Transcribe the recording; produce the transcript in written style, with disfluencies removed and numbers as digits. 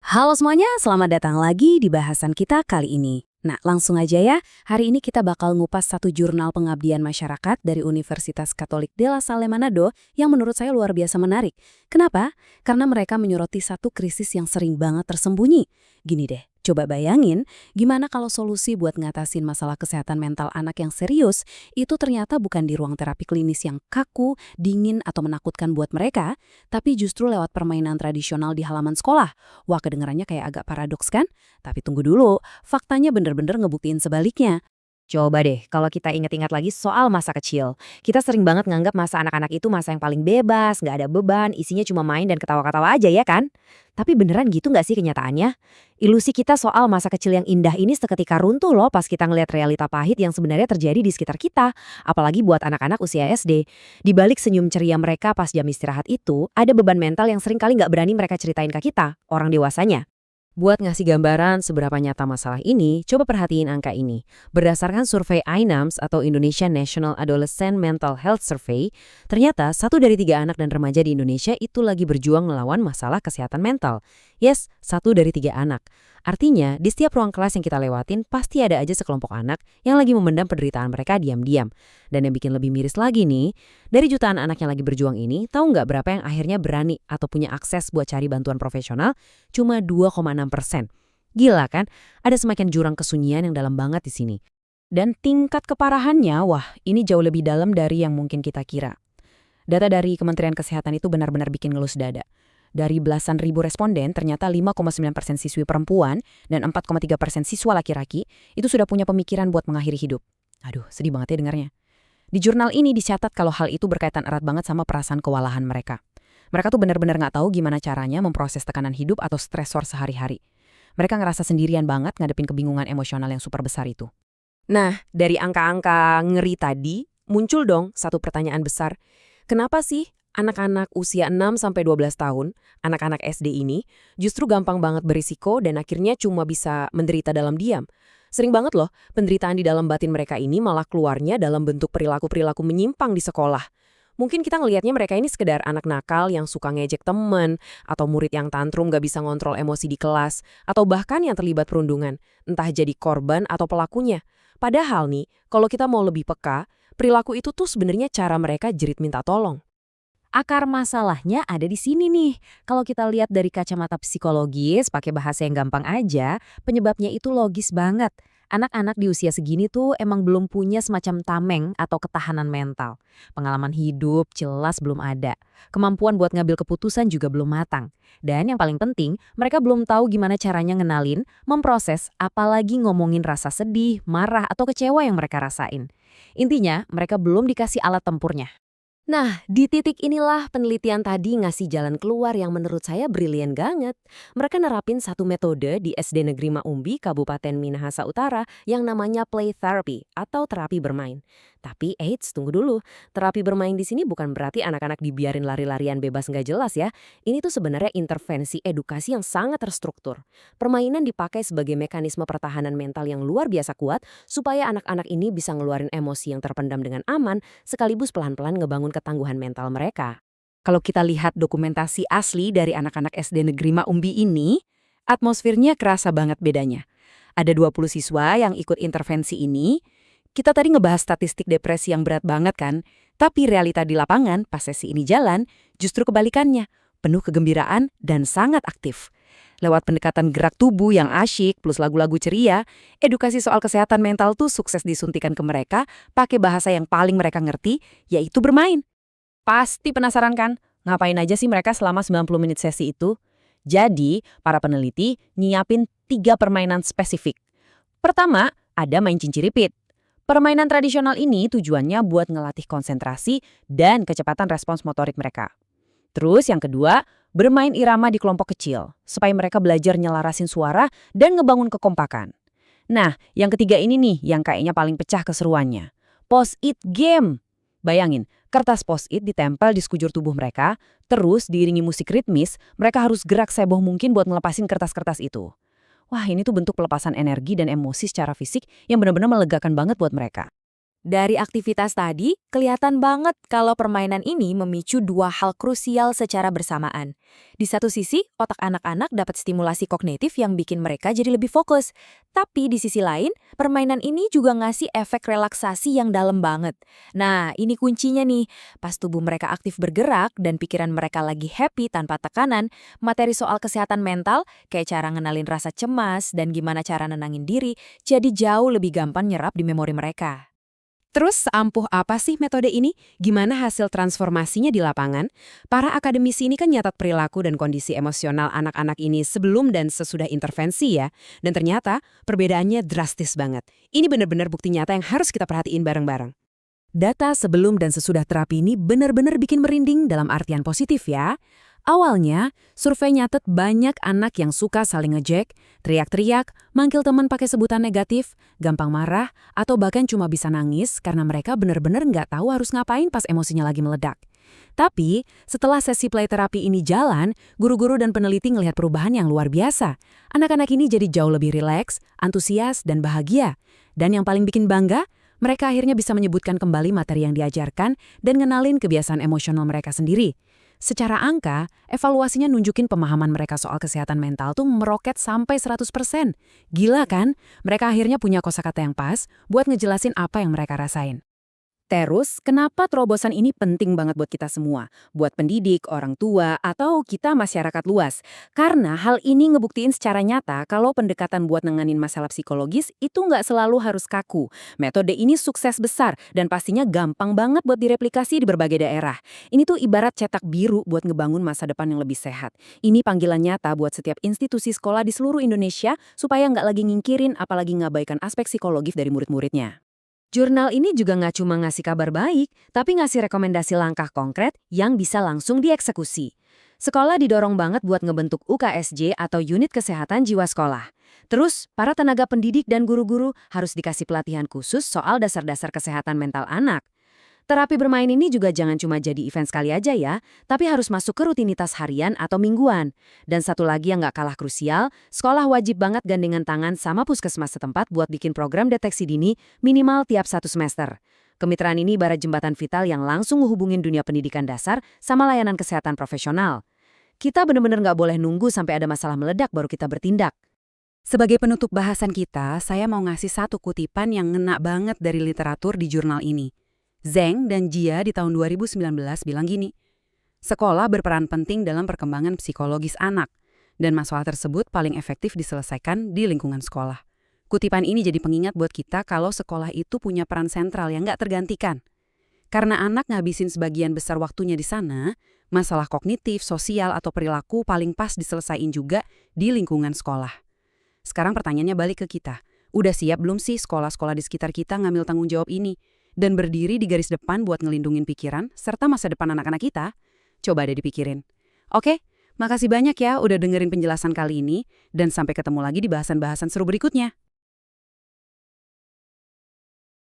Halo semuanya, selamat datang lagi di bahasan kita kali ini. Nah, langsung aja ya. Hari ini kita bakal ngupas satu jurnal pengabdian masyarakat dari Universitas Katolik de La Salle Manado yang menurut saya luar biasa menarik. Kenapa? Karena mereka menyoroti satu krisis yang sering banget tersembunyi. Gini deh, coba bayangin gimana kalau solusi buat ngatasin masalah kesehatan mental anak yang serius itu ternyata bukan di ruang terapi klinis yang kaku, dingin, atau menakutkan buat mereka, tapi justru lewat permainan tradisional di halaman sekolah. Wah, kedengarannya kayak agak paradoks kan? Tapi tunggu dulu, faktanya bener-bener ngebuktiin sebaliknya. Coba deh, kalau kita ingat-ingat lagi soal masa kecil. Kita sering banget nganggap masa anak-anak itu masa yang paling bebas, nggak ada beban, isinya cuma main dan ketawa-ketawa aja ya kan? Tapi beneran gitu nggak sih kenyataannya? Ilusi kita soal masa kecil yang indah ini seketika runtuh loh pas kita ngeliat realita pahit yang sebenarnya terjadi di sekitar kita. Apalagi buat anak-anak usia SD. Di balik senyum ceria mereka pas jam istirahat itu, ada beban mental yang sering kali nggak berani mereka ceritain ke kita, orang dewasanya. Buat ngasih gambaran seberapa nyata masalah ini, coba perhatiin angka ini. Berdasarkan survei INAMS atau Indonesia National Adolescent Mental Health Survey, ternyata 1 dari 3 anak dan remaja di Indonesia itu lagi berjuang melawan masalah kesehatan mental. Yes, 1 dari 3 anak. Artinya, di setiap ruang kelas yang kita lewatin, pasti ada aja sekelompok anak yang lagi memendam penderitaan mereka diam-diam. Dan yang bikin lebih miris lagi nih, dari jutaan anak yang lagi berjuang ini, tahu nggak berapa yang akhirnya berani atau punya akses buat cari bantuan profesional? Cuma 2,6%. Gila kan? Ada semakin jurang kesunyian yang dalam banget di sini. Dan tingkat keparahannya, wah, ini jauh lebih dalam dari yang mungkin kita kira. Data dari Kementerian Kesehatan itu benar-benar bikin ngelus dada. Dari belasan ribu responden, ternyata 5,9% siswi perempuan dan 4,3% siswa laki-laki itu sudah punya pemikiran buat mengakhiri hidup. Aduh, sedih banget ya dengarnya. Di jurnal ini dicatat kalau hal itu berkaitan erat banget sama perasaan kewalahan mereka. Mereka tuh benar-benar nggak tahu gimana caranya memproses tekanan hidup atau stresor sehari-hari. Mereka ngerasa sendirian banget ngadepin kebingungan emosional yang super besar itu. Nah, dari angka-angka ngeri tadi, muncul dong satu pertanyaan besar. Kenapa sih anak-anak usia 6-12 tahun, anak-anak SD ini, justru gampang banget berisiko dan akhirnya cuma bisa menderita dalam diam? Sering banget loh, penderitaan di dalam batin mereka ini malah keluarnya dalam bentuk perilaku-perilaku menyimpang di sekolah. Mungkin kita ngelihatnya mereka ini sekedar anak nakal yang suka ngejek temen, atau murid yang tantrum gak bisa ngontrol emosi di kelas, atau bahkan yang terlibat perundungan, entah jadi korban atau pelakunya. Padahal nih, kalau kita mau lebih peka, perilaku itu tuh sebenarnya cara mereka jerit minta tolong. Akar masalahnya ada di sini nih. Kalau kita lihat dari kacamata psikologis, pakai bahasa yang gampang aja, penyebabnya itu logis banget. Anak-anak di usia segini tuh emang belum punya semacam tameng atau ketahanan mental. Pengalaman hidup jelas belum ada. Kemampuan buat ngambil keputusan juga belum matang. Dan yang paling penting, mereka belum tahu gimana caranya ngenalin, memproses, apalagi ngomongin rasa sedih, marah, atau kecewa yang mereka rasain. Intinya, mereka belum dikasih alat tempurnya. Nah, di titik inilah penelitian tadi ngasih jalan keluar yang menurut saya brilian banget. Mereka nerapin satu metode di SD Negeri Maumbi, Kabupaten Minahasa Utara yang namanya play therapy atau terapi bermain. Tapi eits, tunggu dulu. Terapi bermain di sini bukan berarti anak-anak dibiarin lari-larian bebas nggak jelas ya. Ini tuh sebenarnya intervensi edukasi yang sangat terstruktur. Permainan dipakai sebagai mekanisme pertahanan mental yang luar biasa kuat supaya anak-anak ini bisa ngeluarin emosi yang terpendam dengan aman sekaligus pelan-pelan ngebangun ketangguhan mental mereka. Kalau kita lihat dokumentasi asli dari anak-anak SD Negeri Maumbi ini, atmosfernya kerasa banget bedanya. Ada 20 siswa yang ikut intervensi ini. Kita tadi ngebahas statistik depresi yang berat banget kan, tapi realita di lapangan pas sesi ini jalan justru kebalikannya, penuh kegembiraan dan sangat aktif. Lewat pendekatan gerak tubuh yang asyik plus lagu-lagu ceria, edukasi soal kesehatan mental tuh sukses disuntikan ke mereka pakai bahasa yang paling mereka ngerti, yaitu bermain. Pasti penasaran kan, ngapain aja sih mereka selama 90 menit sesi itu? Jadi, para peneliti nyiapin 3 permainan spesifik. Pertama, ada main cinciripit. Permainan tradisional ini tujuannya buat ngelatih konsentrasi dan kecepatan respons motorik mereka. Terus yang kedua, bermain irama di kelompok kecil, supaya mereka belajar nyelarasin suara dan ngebangun kekompakan. Nah, yang ketiga ini nih yang kayaknya paling pecah keseruannya. Post-it game. Bayangin, kertas post-it ditempel di sekujur tubuh mereka, terus diiringi musik ritmis, mereka harus gerak seboh mungkin buat ngelepasin kertas-kertas itu. Wah, ini tuh bentuk pelepasan energi dan emosi secara fisik yang benar-benar melegakan banget buat mereka. Dari aktivitas tadi, kelihatan banget kalau permainan ini memicu dua hal krusial secara bersamaan. Di satu sisi, otak anak-anak dapat stimulasi kognitif yang bikin mereka jadi lebih fokus. Tapi di sisi lain, permainan ini juga ngasih efek relaksasi yang dalam banget. Nah, ini kuncinya nih. Pas tubuh mereka aktif bergerak dan pikiran mereka lagi happy tanpa tekanan, materi soal kesehatan mental, kayak cara ngenalin rasa cemas dan gimana cara nenangin diri, jadi jauh lebih gampang nyerap di memori mereka. Terus seampuh apa sih metode ini? Gimana hasil transformasinya di lapangan? Para akademisi ini kan nyatat perilaku dan kondisi emosional anak-anak ini sebelum dan sesudah intervensi ya. Dan ternyata perbedaannya drastis banget. Ini benar-benar bukti nyata yang harus kita perhatiin bareng-bareng. Data sebelum dan sesudah terapi ini benar-benar bikin merinding dalam artian positif ya. Awalnya, survei nyatet banyak anak yang suka saling ngejek, teriak-teriak, manggil teman pakai sebutan negatif, gampang marah, atau bahkan cuma bisa nangis karena mereka benar-benar nggak tahu harus ngapain pas emosinya lagi meledak. Tapi, setelah sesi play terapi ini jalan, guru-guru dan peneliti ngelihat perubahan yang luar biasa. Anak-anak ini jadi jauh lebih rileks, antusias, dan bahagia. Dan yang paling bikin bangga, mereka akhirnya bisa menyebutkan kembali materi yang diajarkan dan ngenalin kebiasaan emosional mereka sendiri. Secara angka, evaluasinya nunjukin pemahaman mereka soal kesehatan mental tuh meroket sampai 100%. Gila kan? Mereka akhirnya punya kosakata yang pas buat ngejelasin apa yang mereka rasain. Terus, kenapa terobosan ini penting banget buat kita semua? Buat pendidik, orang tua, atau kita masyarakat luas? Karena hal ini ngebuktiin secara nyata kalau pendekatan buat nenganin masalah psikologis itu nggak selalu harus kaku. Metode ini sukses besar dan pastinya gampang banget buat direplikasi di berbagai daerah. Ini tuh ibarat cetak biru buat ngebangun masa depan yang lebih sehat. Ini panggilan nyata buat setiap institusi sekolah di seluruh Indonesia supaya nggak lagi ngingkirin apalagi ngabaikan aspek psikologis dari murid-muridnya. Jurnal ini juga nggak cuma ngasih kabar baik, tapi ngasih rekomendasi langkah konkret yang bisa langsung dieksekusi. Sekolah didorong banget buat ngebentuk UKSJ atau Unit Kesehatan Jiwa Sekolah. Terus, para tenaga pendidik dan guru-guru harus dikasih pelatihan khusus soal dasar-dasar kesehatan mental anak. Terapi bermain ini juga jangan cuma jadi event sekali aja ya, tapi harus masuk ke rutinitas harian atau mingguan. Dan satu lagi yang nggak kalah krusial, sekolah wajib banget gandengan tangan sama puskesmas setempat buat bikin program deteksi dini minimal tiap 1 semester. Kemitraan ini ibarat jembatan vital yang langsung menghubungin dunia pendidikan dasar sama layanan kesehatan profesional. Kita benar-benar nggak boleh nunggu sampai ada masalah meledak baru kita bertindak. Sebagai penutup bahasan kita, saya mau ngasih satu kutipan yang ngena banget dari literatur di jurnal ini. Zheng dan Jia di tahun 2019 bilang gini, sekolah berperan penting dalam perkembangan psikologis anak, dan masalah tersebut paling efektif diselesaikan di lingkungan sekolah. Kutipan ini jadi pengingat buat kita kalau sekolah itu punya peran sentral yang nggak tergantikan. Karena anak ngabisin sebagian besar waktunya di sana, masalah kognitif, sosial, atau perilaku paling pas diselesain juga di lingkungan sekolah. Sekarang pertanyaannya balik ke kita. Udah siap belum sih sekolah-sekolah di sekitar kita ngambil tanggung jawab ini? Dan berdiri di garis depan buat ngelindungin pikiran serta masa depan anak-anak kita? Coba deh dipikirin. Oke, makasih banyak ya udah dengerin penjelasan kali ini, dan sampai ketemu lagi di bahasan-bahasan seru berikutnya.